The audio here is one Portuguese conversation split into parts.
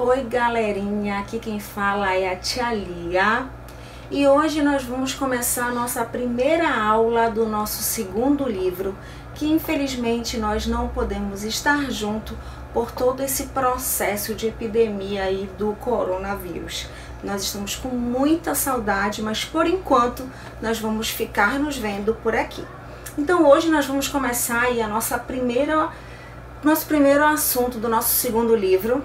Oi galerinha, aqui quem fala é a Tia Lia e hoje nós vamos começar a nossa primeira aula do nosso segundo livro, que infelizmente nós não podemos estar junto por todo esse processo de epidemia aí do coronavírus. Nós estamos com muita saudade, mas por enquanto nós vamos ficar nos vendo por aqui. Então hoje nós vamos começar aí nosso primeiro assunto do nosso segundo livro,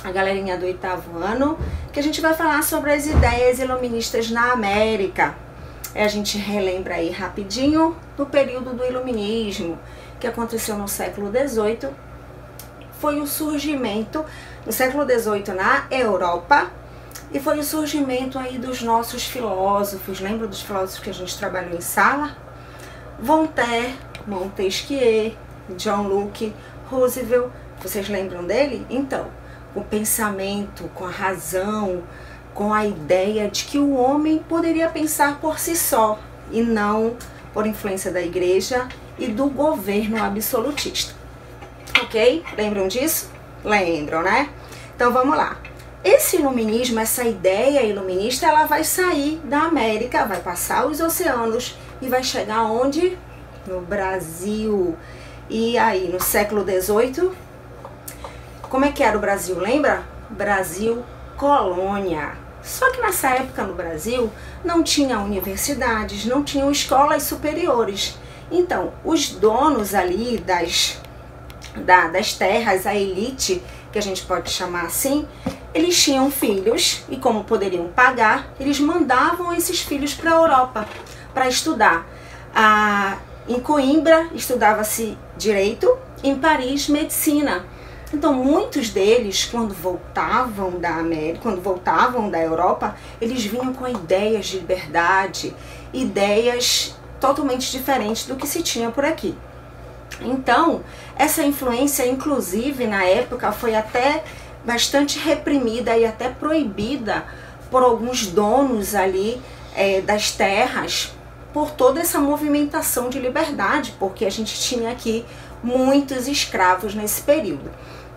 a galerinha do 8º ano, que a gente vai falar sobre as ideias iluministas na América. A gente relembra aí rapidinho do período do iluminismo, que aconteceu no século XVIII. Foi o surgimento, no século XVIII na Europa, e foi o surgimento aí dos nossos filósofos. Lembra dos filósofos que a gente trabalhou em sala? Voltaire, Montesquieu, John Locke, Roosevelt. Vocês lembram dele? Então, o pensamento, com a razão, com a ideia de que o homem poderia pensar por si só e não por influência da igreja e do governo absolutista. Ok? Lembram disso? Lembram, né? Então vamos lá. Esse iluminismo, essa ideia iluminista, ela vai sair da América, vai passar os oceanos e vai chegar onde? No Brasil. E aí, no século XVIII, como é que era o Brasil, lembra? Brasil colônia. Só que nessa época no Brasil não tinha universidades, não tinham escolas superiores. Então, os donos ali das terras, a elite, que a gente pode chamar assim, eles tinham filhos e como poderiam pagar, eles mandavam esses filhos para a Europa para estudar. Em Coimbra estudava-se direito, em Paris medicina. Então muitos deles, quando voltavam da América, quando voltavam da Europa, eles vinham com ideias de liberdade, ideias totalmente diferentes do que se tinha por aqui. Então, essa influência, inclusive, na época, foi até bastante reprimida e até proibida por alguns donos ali das terras, por toda essa movimentação de liberdade, porque a gente tinha aqui muitos escravos nesse período.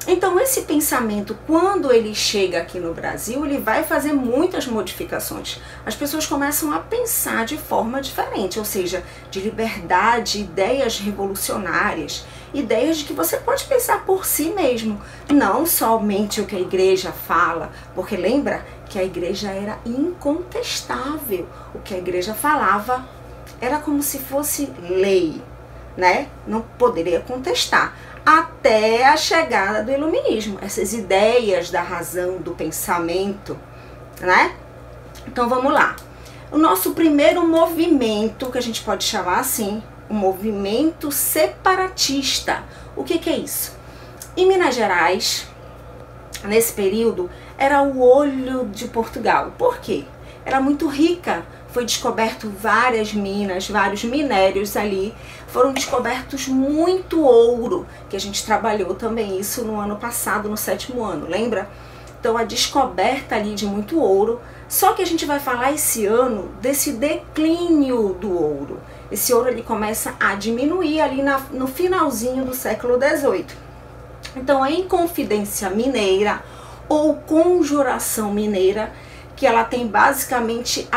Então esse pensamento, quando ele chega aqui no Brasil, ele vai fazer muitas modificações. As pessoas começam a pensar de forma diferente, ou seja, de liberdade, ideias revolucionárias, ideias de que você pode pensar por si mesmo, não somente o que a igreja fala, porque lembra que a igreja era incontestável. O que a igreja falava era como se fosse lei, né? Não poderia contestar. Até a chegada do iluminismo, essas ideias da razão, do pensamento, né? Então vamos lá. O nosso primeiro movimento, que a gente pode chamar assim, o movimento separatista. O que é isso? Em Minas Gerais, nesse período, era o olho de Portugal. Por quê? Era muito rica. Foi descoberto várias minas, vários minérios ali, foram descobertos muito ouro, que a gente trabalhou também isso no ano passado, no 7º ano, lembra? Então a descoberta ali de muito ouro, só que a gente vai falar esse ano desse declínio do ouro. Esse ouro ele começa a diminuir ali no finalzinho do século XVIII. Então a Inconfidência Mineira ou Conjuração Mineira, que ela tem basicamente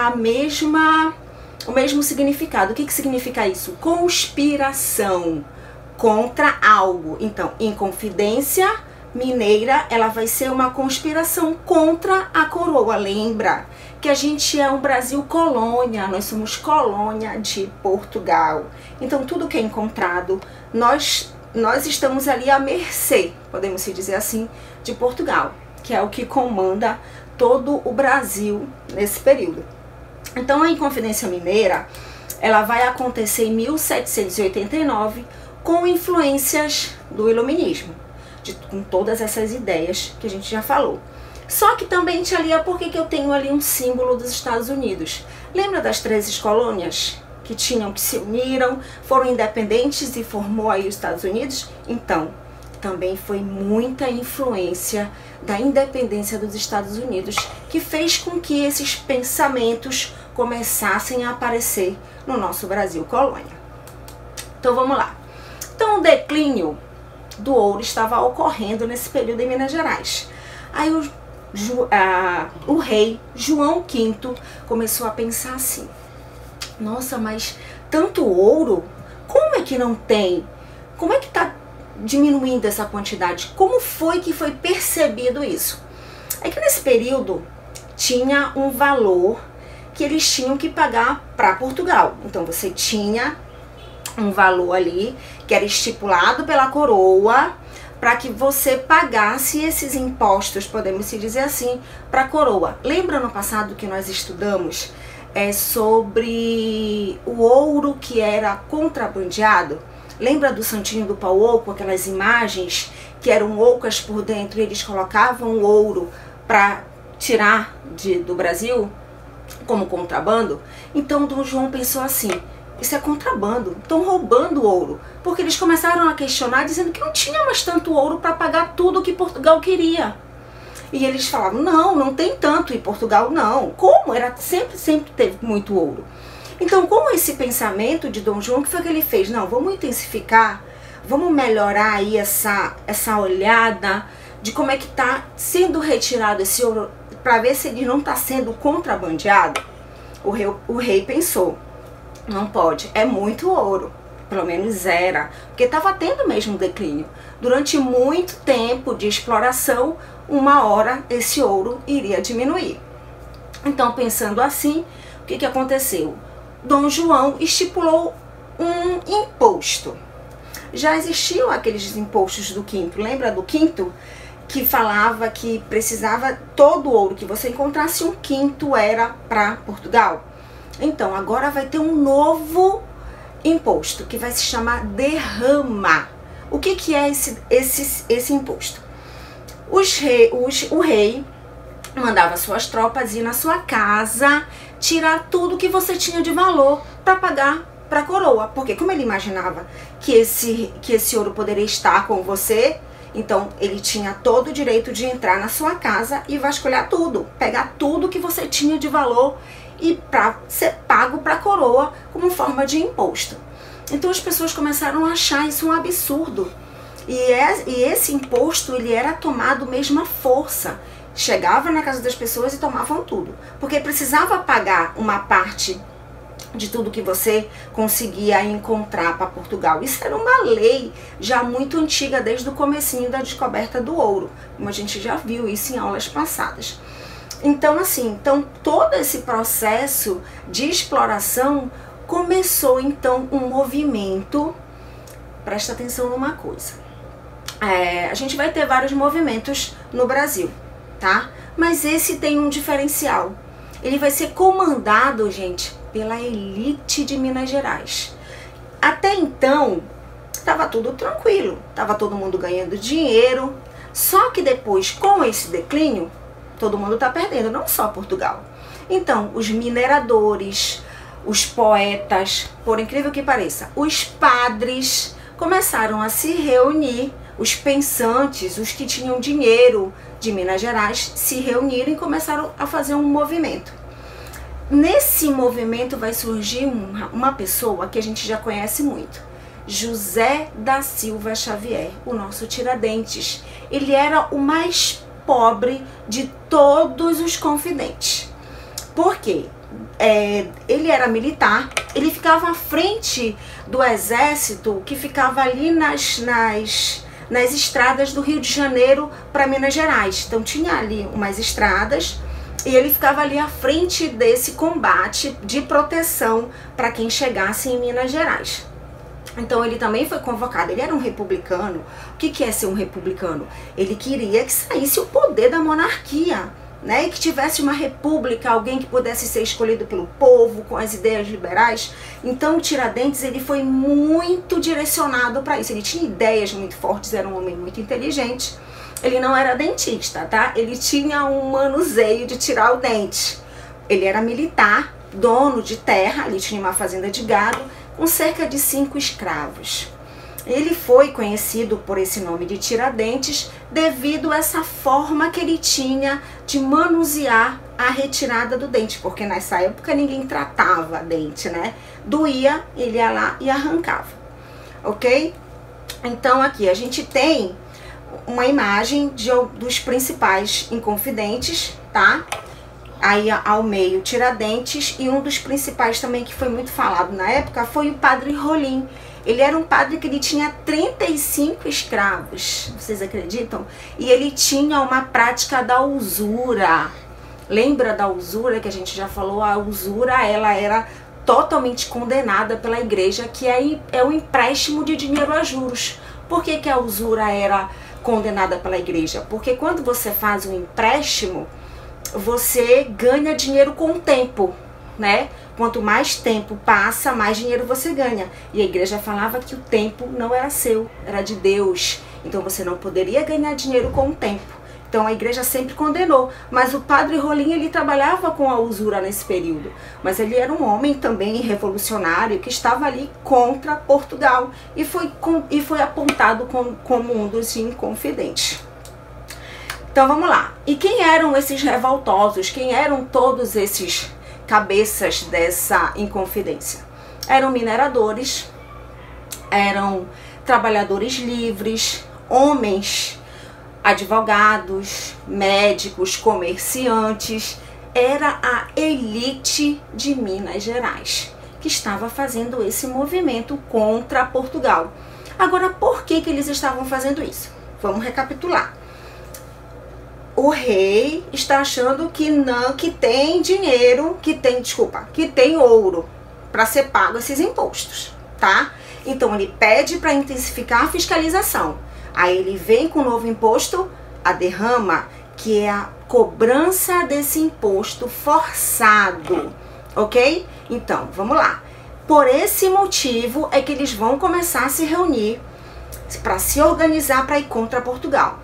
o mesmo significado. O que significa isso? Conspiração contra algo. Então, Inconfidência Mineira, ela vai ser uma conspiração contra a coroa. Lembra que a gente é um Brasil colônia, nós somos colônia de Portugal. Então, tudo que é encontrado, nós estamos ali à mercê, podemos dizer assim, de Portugal, que é o que comanda todo o Brasil nesse período. Então a Inconfidência Mineira, ela vai acontecer em 1789 com influências do iluminismo, com todas essas ideias que a gente já falou. Só que também, Tia Lia, por que eu tenho ali um símbolo dos Estados Unidos? Lembra das 13 colônias que se uniram, foram independentes e formou aí os Estados Unidos? Então, também foi muita influência da independência dos Estados Unidos que fez com que esses pensamentos começassem a aparecer no nosso Brasil colônia. Então vamos lá. Então o declínio do ouro estava ocorrendo nesse período em Minas Gerais. Aí o rei João V começou a pensar assim: nossa, mas tanto ouro, como é que não tem? Como é que está diminuindo essa quantidade? Como foi que foi percebido isso? É que nesse período tinha um valor que eles tinham que pagar para Portugal. Então você tinha um valor ali que era estipulado pela coroa para que você pagasse esses impostos, podemos se dizer assim, para a coroa. Lembra no passado que nós estudamos sobre o ouro que era contrabandeado? Lembra do Santinho do Pau Oco, aquelas imagens que eram ocas por dentro e eles colocavam ouro para tirar do Brasil como contrabando? Então Dom João pensou assim: isso é contrabando, estão roubando ouro. Porque eles começaram a questionar, dizendo que não tinha mais tanto ouro para pagar tudo que Portugal queria. E eles falavam: não tem tanto, e Portugal não. Como? Sempre teve muito ouro. Então, com esse pensamento de Dom João, o que foi que ele fez? Não, vamos intensificar, vamos melhorar aí essa olhada de como é que está sendo retirado esse ouro, para ver se ele não está sendo contrabandeado. O rei pensou: não pode, é muito ouro, pelo menos era, porque estava tendo mesmo declínio. Durante muito tempo de exploração, uma hora esse ouro iria diminuir. Então, pensando assim, o que aconteceu? Dom João estipulou um imposto. Já existiam aqueles impostos do quinto, lembra do quinto? Que falava que precisava, todo o ouro que você encontrasse, um quinto era para Portugal. Então, agora vai ter um novo imposto, que vai se chamar derrama. O que é esse imposto? O rei mandava suas tropas ir na sua casa, tirar tudo que você tinha de valor para pagar para a coroa. Porque como ele imaginava que esse ouro poderia estar com você, então ele tinha todo o direito de entrar na sua casa e vasculhar tudo, pegar tudo que você tinha de valor e para ser pago para a coroa como forma de imposto. Então as pessoas começaram a achar isso um absurdo. E esse imposto, ele era tomado mesmo à força. Chegava na casa das pessoas e tomavam tudo, porque precisava pagar uma parte de tudo que você conseguia encontrar para Portugal. Isso era uma lei já muito antiga, desde o comecinho da descoberta do ouro, como a gente já viu isso em aulas passadas. Então, assim, todo esse processo de exploração começou, então, um movimento. Presta atenção numa coisa. A gente vai ter vários movimentos no Brasil, tá? Mas esse tem um diferencial. Ele vai ser comandado, gente, pela elite de Minas Gerais. Até então, estava tudo tranquilo, estava todo mundo ganhando dinheiro. Só que depois, com esse declínio, todo mundo está perdendo, não só Portugal. Então, os mineradores, os poetas, por incrível que pareça, os padres começaram a se reunir. Os pensantes, os que tinham dinheiro de Minas Gerais, se reuniram e começaram a fazer um movimento. Nesse movimento vai surgir uma pessoa que a gente já conhece muito, José da Silva Xavier, o nosso Tiradentes. Ele era o mais pobre de todos os confidentes. Por quê? Ele era militar, ele ficava à frente do exército que ficava ali nas estradas do Rio de Janeiro para Minas Gerais. Então tinha ali umas estradas e ele ficava ali à frente desse combate de proteção para quem chegasse em Minas Gerais. Então ele também foi convocado, ele era um republicano. O que é ser um republicano? Ele queria que saísse o poder da monarquia, né? E que tivesse uma república, alguém que pudesse ser escolhido pelo povo, com as ideias liberais. Então o Tiradentes, ele foi muito direcionado para isso. Ele tinha ideias muito fortes, era um homem muito inteligente. Ele não era dentista, tá? Ele tinha um manuseio de tirar o dente. Ele era militar, dono de terra, ele tinha uma fazenda de gado, com cerca de 5 escravos. Ele foi conhecido por esse nome de Tiradentes devido a essa forma que ele tinha de manusear a retirada do dente, porque nessa época ninguém tratava dente, né? Doía, ele ia lá e arrancava, ok? Então aqui a gente tem uma imagem dos principais inconfidentes, tá? Aí ao meio Tiradentes, e um dos principais também que foi muito falado na época foi o padre Rolim. Ele era um padre que ele tinha 35 escravos, vocês acreditam? E ele tinha uma prática da usura. Lembra da usura que a gente já falou? A usura, ela era totalmente condenada pela igreja, que é o empréstimo de dinheiro a juros. Por que que a usura era condenada pela igreja? Porque quando você faz um empréstimo, você ganha dinheiro com o tempo, né? Quanto mais tempo passa, mais dinheiro você ganha. E a igreja falava que o tempo não era seu, era de Deus. Então você não poderia ganhar dinheiro com o tempo. Então a igreja sempre condenou. Mas o padre Rolim, ele trabalhava com a usura nesse período. Mas ele era um homem também revolucionário que estava ali contra Portugal. E foi apontado como um dos inconfidentes. Então vamos lá. E quem eram esses revoltosos? Quem eram todos esses cabeças dessa inconfidência? Eram mineradores, eram trabalhadores livres, homens, advogados, médicos, comerciantes. Era a elite de Minas Gerais que estava fazendo esse movimento contra Portugal. Agora, por que que eles estavam fazendo isso? Vamos recapitular. O rei está achando que não, que tem dinheiro, que tem ouro para ser pago esses impostos, tá? Então ele pede para intensificar a fiscalização. Aí ele vem com o novo imposto, a derrama, que é a cobrança desse imposto forçado, ok? Então, vamos lá. Por esse motivo é que eles vão começar a se reunir para se organizar para ir contra Portugal.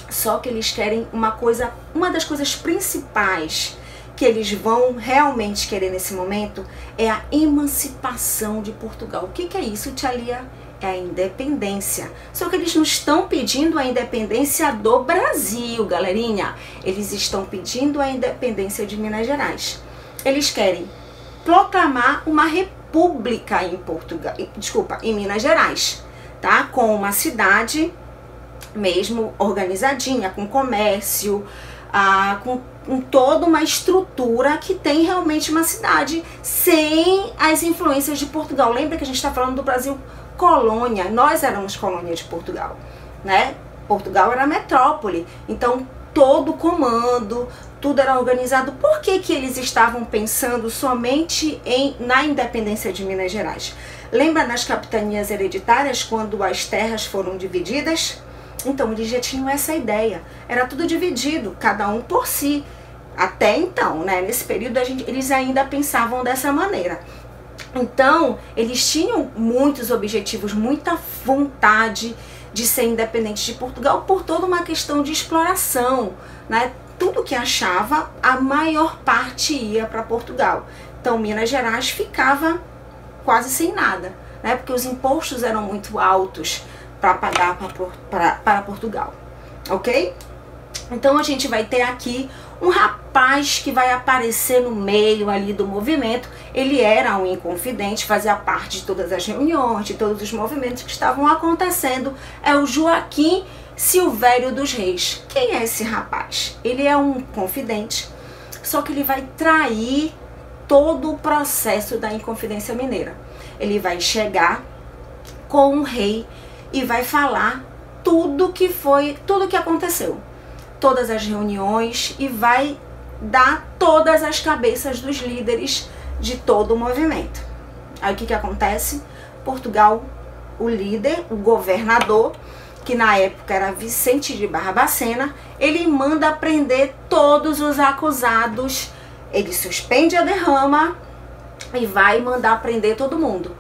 Só que eles querem uma das coisas principais que eles vão realmente querer nesse momento é a emancipação de Portugal. O que que é isso, tia Lia? É a independência. Só que eles não estão pedindo a independência do Brasil, galerinha. Eles estão pedindo a independência de Minas Gerais. Eles querem proclamar uma república em Portugal, em Minas Gerais, tá? Com uma cidade mesmo organizadinha, com comércio, com toda uma estrutura que tem realmente uma cidade sem as influências de Portugal. Lembra que a gente está falando do Brasil colônia, nós éramos colônia de Portugal, né? Portugal era a metrópole, então todo o comando, tudo era organizado. Por que que eles estavam pensando somente na independência de Minas Gerais? Lembra nas capitanias hereditárias, quando as terras foram divididas? Então eles já tinham essa ideia, era tudo dividido, cada um por si. Até então, né, nesse período eles ainda pensavam dessa maneira. Então eles tinham muitos objetivos, muita vontade de ser independentes de Portugal por toda uma questão de exploração, né? Tudo que achava, a maior parte ia para Portugal. Então Minas Gerais ficava quase sem nada, né? Porque os impostos eram muito altos para pagar para Portugal, ok? Então a gente vai ter aqui um rapaz que vai aparecer no meio ali do movimento. Ele era um inconfidente, fazia parte de todas as reuniões, de todos os movimentos que estavam acontecendo. É o Joaquim Silvério dos Reis. Quem é esse rapaz? Ele é um confidente, só que ele vai trair todo o processo da Inconfidência Mineira. Ele vai chegar com o rei e vai falar tudo que aconteceu, todas as reuniões, e vai dar todas as cabeças dos líderes de todo o movimento. Aí o que acontece? Portugal, o líder, o governador, que na época era Vicente de Barbacena, ele manda prender todos os acusados, ele suspende a derrama e vai mandar prender todo mundo.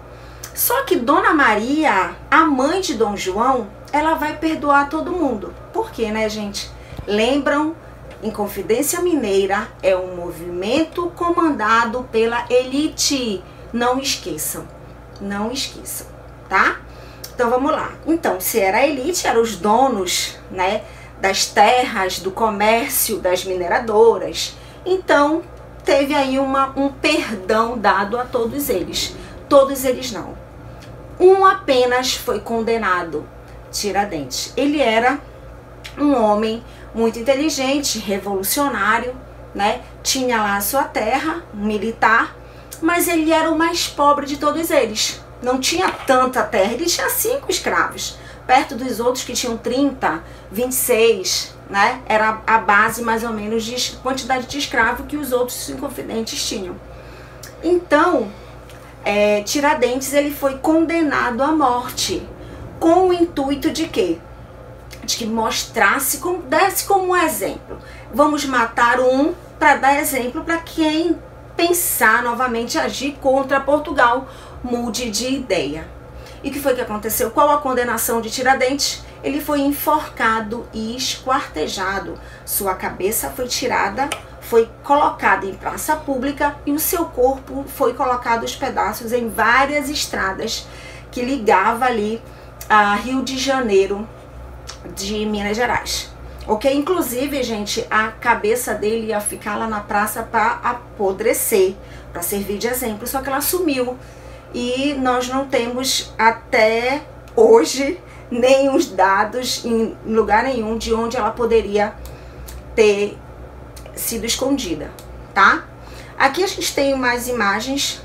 Só que Dona Maria, a mãe de Dom João, ela vai perdoar todo mundo. Por quê, né, gente? Lembram? Inconfidência Mineira é um movimento comandado pela elite. Não esqueçam. Não esqueçam, tá? Então vamos lá. Então, se era a elite, eram os donos, né, das terras, do comércio, das mineradoras. Então, teve aí um perdão dado a todos eles. Todos eles não. Um apenas foi condenado, Tiradentes. Ele era um homem muito inteligente, revolucionário, né? Tinha lá a sua terra, um militar, mas ele era o mais pobre de todos eles. Não tinha tanta terra, ele tinha 5 escravos, perto dos outros que tinham 30, 26, né? Era a base mais ou menos de quantidade de escravo que os outros 5 confidentes tinham. Então, Tiradentes ele foi condenado à morte, com o intuito de quê? De que mostrasse, desse como um exemplo. Vamos matar um para dar exemplo para quem pensar novamente agir contra Portugal, mude de ideia. E o que foi que aconteceu? Qual a condenação de Tiradentes? Ele foi enforcado e esquartejado. Sua cabeça foi tirada, foi colocada em praça pública e o seu corpo foi colocado aos pedaços em várias estradas que ligava ali a Rio de Janeiro de Minas Gerais. Ok? Inclusive, gente, a cabeça dele ia ficar lá na praça para apodrecer, para servir de exemplo, só que ela sumiu. E nós não temos até hoje nem os dados em lugar nenhum de onde ela poderia ter sido escondida, tá? Aqui a gente tem umas imagens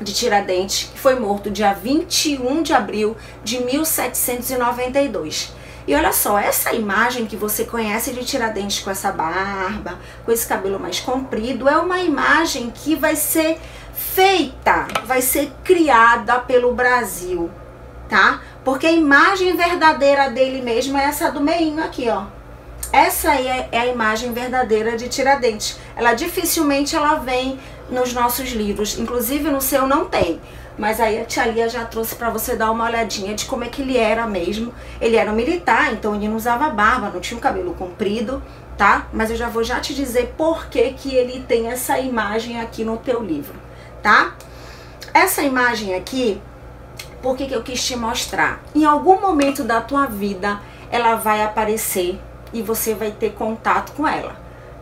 de Tiradentes, que foi morto dia 21 de abril de 1792. E olha só, essa imagem que você conhece de Tiradentes com essa barba, com esse cabelo mais comprido, é uma imagem que vai ser feita, vai ser criada pelo Brasil, tá? Porque a imagem verdadeira dele mesmo é essa do meinho aqui, ó. Essa aí é a imagem verdadeira de Tiradentes. Ela dificilmente ela vem nos nossos livros, inclusive no seu não tem. Mas aí a tia Lia já trouxe para você dar uma olhadinha de como é que ele era mesmo. Ele era um militar, então ele não usava barba, não tinha um cabelo comprido, tá? Mas eu já vou te dizer por que que ele tem essa imagem aqui no teu livro, tá? Essa imagem aqui, por que que eu quis te mostrar? Em algum momento da tua vida, ela vai aparecer e você vai ter contato com ela,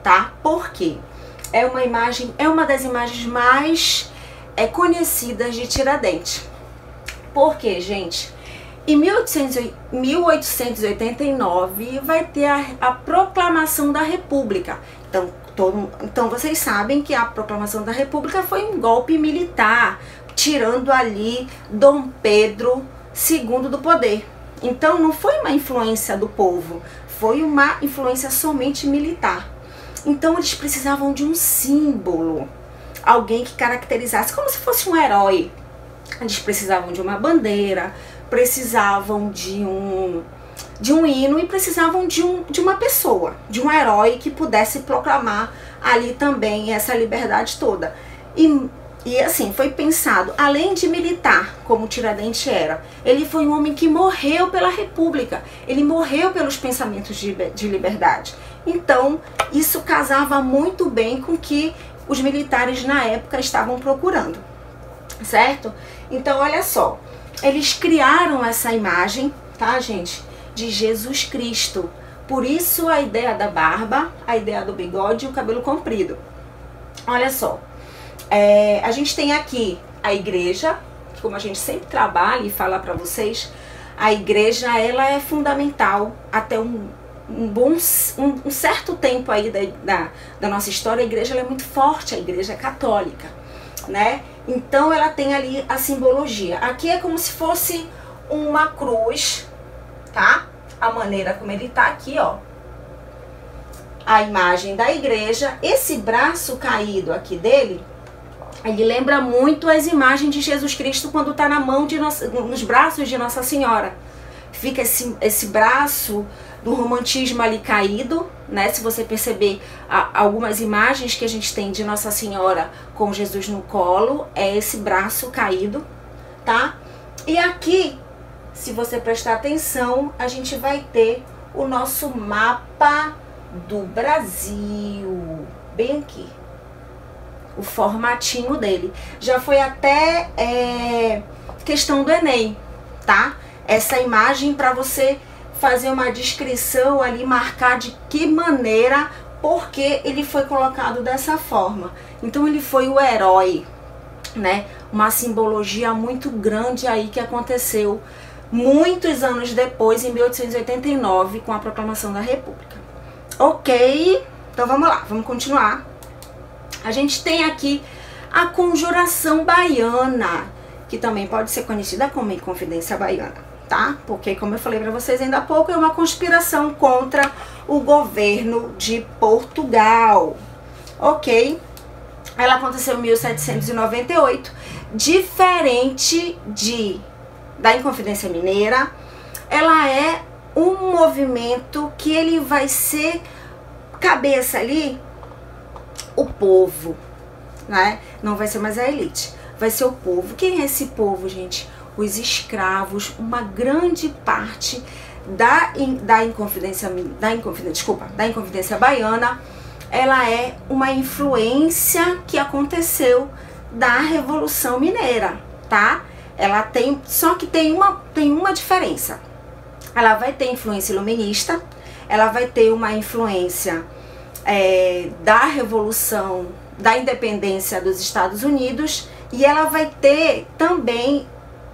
tá? Por quê? É uma imagem, é uma das imagens mais conhecidas de Tiradentes. Por quê, gente? Em 1889 vai ter a proclamação da República. Então vocês sabem que a proclamação da República foi um golpe militar, tirando ali Dom Pedro II do poder. Então não foi uma influência do povo, foi uma influência somente militar. Então eles precisavam de um símbolo, alguém que caracterizasse como se fosse um herói. Eles precisavam de uma bandeira, precisavam de um hino e precisavam de uma pessoa, de um herói que pudesse proclamar ali também essa liberdade toda. E assim, foi pensado, além de militar, como Tiradentes era, ele foi um homem que morreu pela República, ele morreu pelos pensamentos de liberdade. Então, isso casava muito bem com o que os militares na época estavam procurando, certo? Então, olha só, eles criaram essa imagem, tá, gente, de Jesus Cristo. Por isso a ideia da barba, a ideia do bigode e o cabelo comprido. Olha só, a gente tem aqui a igreja, como a gente sempre trabalha e fala para vocês, a igreja ela é fundamental até um certo tempo aí da nossa história. A igreja ela é muito forte, a igreja é católica, né? Então ela tem ali a simbologia. Aqui é como se fosse uma cruz, tá? A maneira como ele tá aqui, ó. A imagem da igreja, esse braço caído aqui dele, ele lembra muito as imagens de Jesus Cristo quando tá na mão nos braços de Nossa Senhora. Fica esse braço do romantismo ali caído, né? Se você perceber algumas imagens que a gente tem de Nossa Senhora com Jesus no colo, é esse braço caído, tá? E aqui, se você prestar atenção, a gente vai ter o nosso mapa do Brasil, bem aqui. O formatinho dele. Já foi até questão do Enem, tá? Essa imagem para você fazer uma descrição ali, marcar de que maneira, porque ele foi colocado dessa forma. Então ele foi o herói, né? Uma simbologia muito grande aí que aconteceu muitos anos depois, em 1889, com a proclamação da República. Ok, então vamos lá, vamos continuar. A gente tem aqui a Conjuração Baiana, que também pode ser conhecida como Inconfidência Baiana, tá? Porque, como eu falei para vocês ainda há pouco, é uma conspiração contra o governo de Portugal. Ok? Ela aconteceu em 1798, diferente da Inconfidência Mineira. Ela é um movimento que ele vai ser cabeça ali o povo, né? Não vai ser mais a elite, vai ser o povo. Quem é esse povo, gente? Os escravos. Uma grande parte da Inconfidência Baiana, ela é uma influência que aconteceu da Revolução Mineira, tá? Ela tem, só que tem uma diferença. Ela vai ter influência iluminista, ela vai ter uma influência da Revolução, da Independência dos Estados Unidos, e ela vai ter também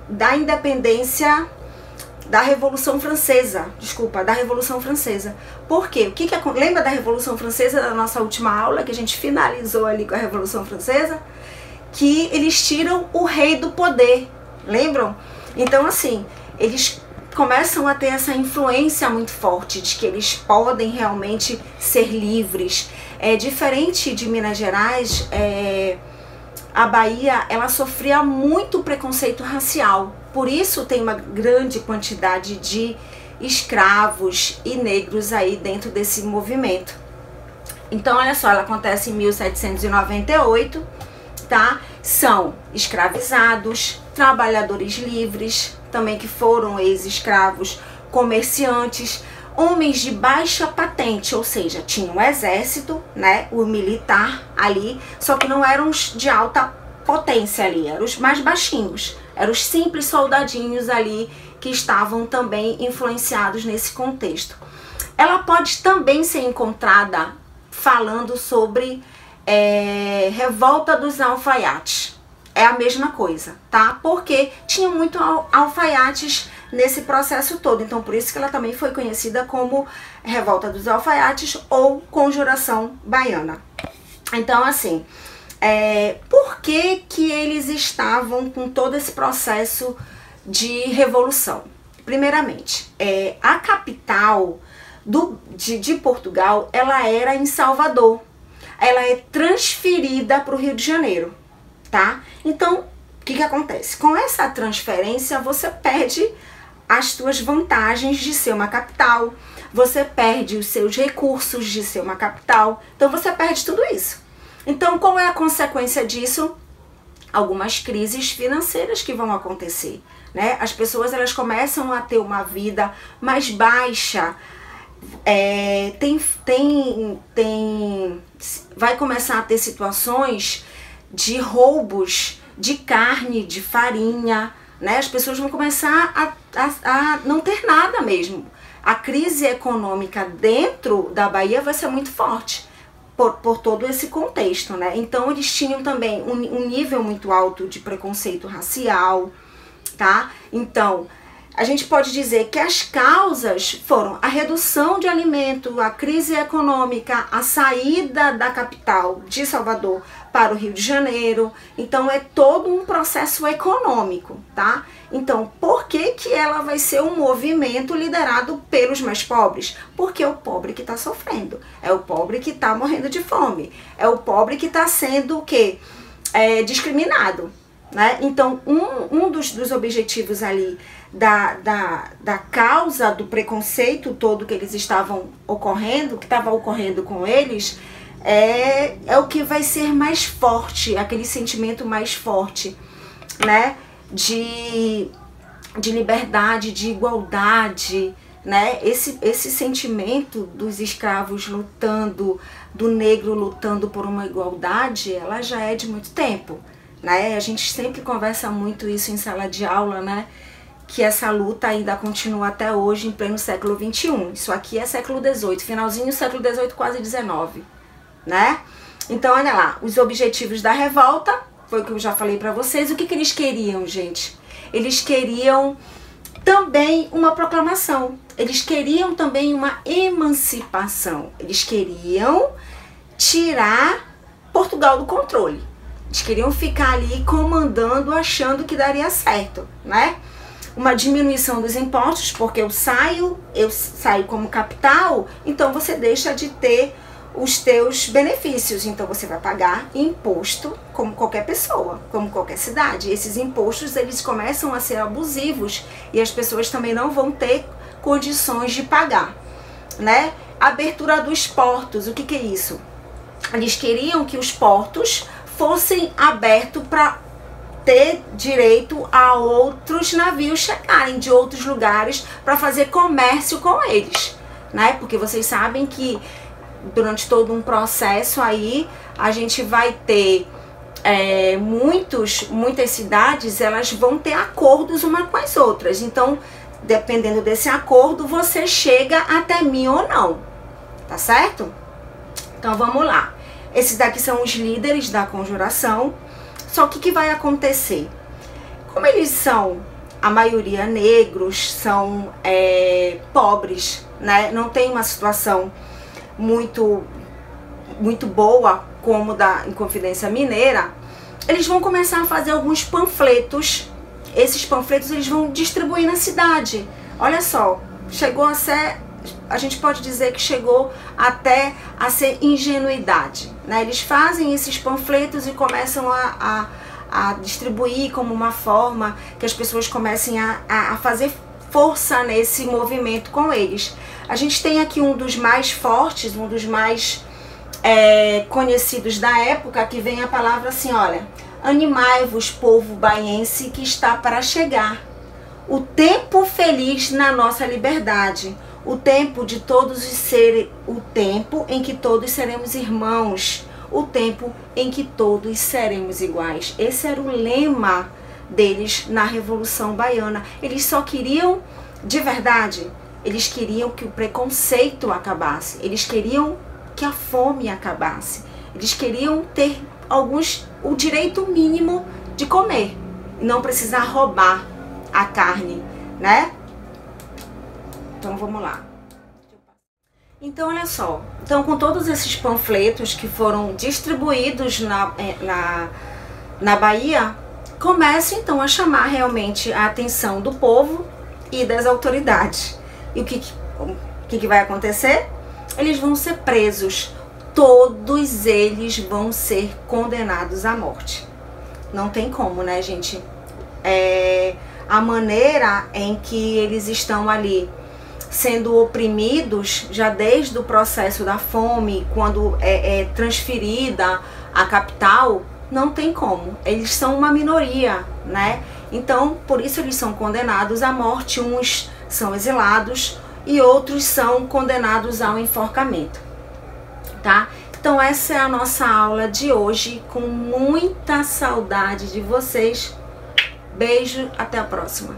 da independência da Revolução Francesa, da Revolução Francesa. Por quê? Lembra da Revolução Francesa, da nossa última aula, que a gente finalizou ali com a Revolução Francesa? Que eles tiram o rei do poder, lembram? Então, assim, eles começam a ter essa influência muito forte de que eles podem realmente ser livres. Diferente de Minas Gerais, a Bahia, ela sofria muito preconceito racial. Por isso tem uma grande quantidade de escravos e negros aí dentro desse movimento. Então, olha só, ela acontece em 1798, tá? São escravizados, trabalhadores livres, também que foram ex-escravos, comerciantes, homens de baixa patente, ou seja, tinham o exército, né, o militar ali, só que não eram os de alta potência ali, eram os mais baixinhos, eram os simples soldadinhos ali que estavam também influenciados nesse contexto. Ela pode também ser encontrada falando sobre revolta dos alfaiates. É a mesma coisa, tá? Porque tinha muito alfaiates nesse processo todo. Então, por isso que ela também foi conhecida como Revolta dos Alfaiates ou Conjuração Baiana. Então, assim, por que eles estavam com todo esse processo de revolução? Primeiramente, a capital de Portugal, ela era em Salvador. Ela é transferida para o Rio de Janeiro, tá? Então, o que acontece? Com essa transferência, você perde as suas vantagens de ser uma capital, você perde os seus recursos de ser uma capital, então você perde tudo isso. Então, qual é a consequência disso? Algumas crises financeiras que vão acontecer, né? As pessoas, elas começam a ter uma vida mais baixa, vai começar a ter situações de roubos de carne, de farinha, né? As pessoas vão começar a não ter nada mesmo. A crise econômica dentro da Bahia vai ser muito forte por todo esse contexto, né? Então, eles tinham também um nível muito alto de preconceito racial, tá? Então, a gente pode dizer que as causas foram a redução de alimento, a crise econômica, a saída da capital de Salvador para o Rio de Janeiro. Então, é todo um processo econômico, tá? Então, por que ela vai ser um movimento liderado pelos mais pobres? Porque é o pobre que está sofrendo, é o pobre que está morrendo de fome, é o pobre que está sendo o quê? Discriminado, né? Então, um dos objetivos ali da causa do preconceito todo que eles estavam ocorrendo, que estava ocorrendo com eles, é o que vai ser mais forte, aquele sentimento mais forte, né? De liberdade, de igualdade, né? Esse sentimento dos escravos lutando, do negro lutando por uma igualdade, ela já é de muito tempo, né? A gente sempre conversa muito isso em sala de aula, né? Que essa luta ainda continua até hoje, em pleno século XXI. Isso aqui é século XVIII, finalzinho do século XVIII, quase XIX, né? Então, olha lá, os objetivos da revolta, foi o que eu já falei pra vocês. O que eles queriam, gente? Eles queriam também uma proclamação. Eles queriam também uma emancipação. Eles queriam tirar Portugal do controle. Eles queriam ficar ali comandando, achando que daria certo, né? Uma diminuição dos impostos, porque eu saio como capital, então você deixa de ter os teus benefícios, então você vai pagar imposto como qualquer pessoa, como qualquer cidade. Esses impostos, eles começam a ser abusivos e as pessoas também não vão ter condições de pagar, né? Abertura dos portos, o que é isso? Eles queriam que os portos fossem abertos para ter direito a outros navios chegarem de outros lugares para fazer comércio com eles, né? Porque vocês sabem que durante todo um processo aí, a gente vai ter muitas cidades, elas vão ter acordos uma com as outras. Então, dependendo desse acordo, você chega até mim ou não, tá certo? Então, vamos lá. Esses daqui são os líderes da conjuração. Só que o que vai acontecer? Como eles são, a maioria negros, são pobres, né? Não tem uma situação muito boa como da Inconfidência Mineira, eles vão começar a fazer alguns panfletos. Esses panfletos eles vão distribuir na cidade. Olha só, chegou a ser, a gente pode dizer que chegou até a ser ingenuidade, né? Eles fazem esses panfletos e começam a distribuir como uma forma que as pessoas comecem a fazer força nesse movimento com eles. A gente tem aqui um dos mais fortes, um dos mais conhecidos da época, que vem a palavra assim, olha: animai-vos, povo baiense, que está para chegar o tempo feliz na nossa liberdade, o tempo de todos serem, o tempo em que todos seremos irmãos, o tempo em que todos seremos iguais. Esse era o lema deles na Revolução Baiana. Eles só queriam, de verdade, eles queriam que o preconceito acabasse, eles queriam que a fome acabasse, eles queriam ter o direito mínimo de comer, e não precisar roubar a carne, né? Então vamos lá. Então olha só, então com todos esses panfletos que foram distribuídos na Bahia, começa então a chamar realmente a atenção do povo e das autoridades. E o que vai acontecer? Eles vão ser presos, todos eles vão ser condenados à morte. Não tem como, né, gente? A maneira em que eles estão ali sendo oprimidos, já desde o processo da fome, quando é transferida a capital, não tem como. Eles são uma minoria, né? Então, por isso eles são condenados à morte. Uns são exilados e outros são condenados ao enforcamento, tá? Então essa é a nossa aula de hoje, com muita saudade de vocês. Beijo, até a próxima.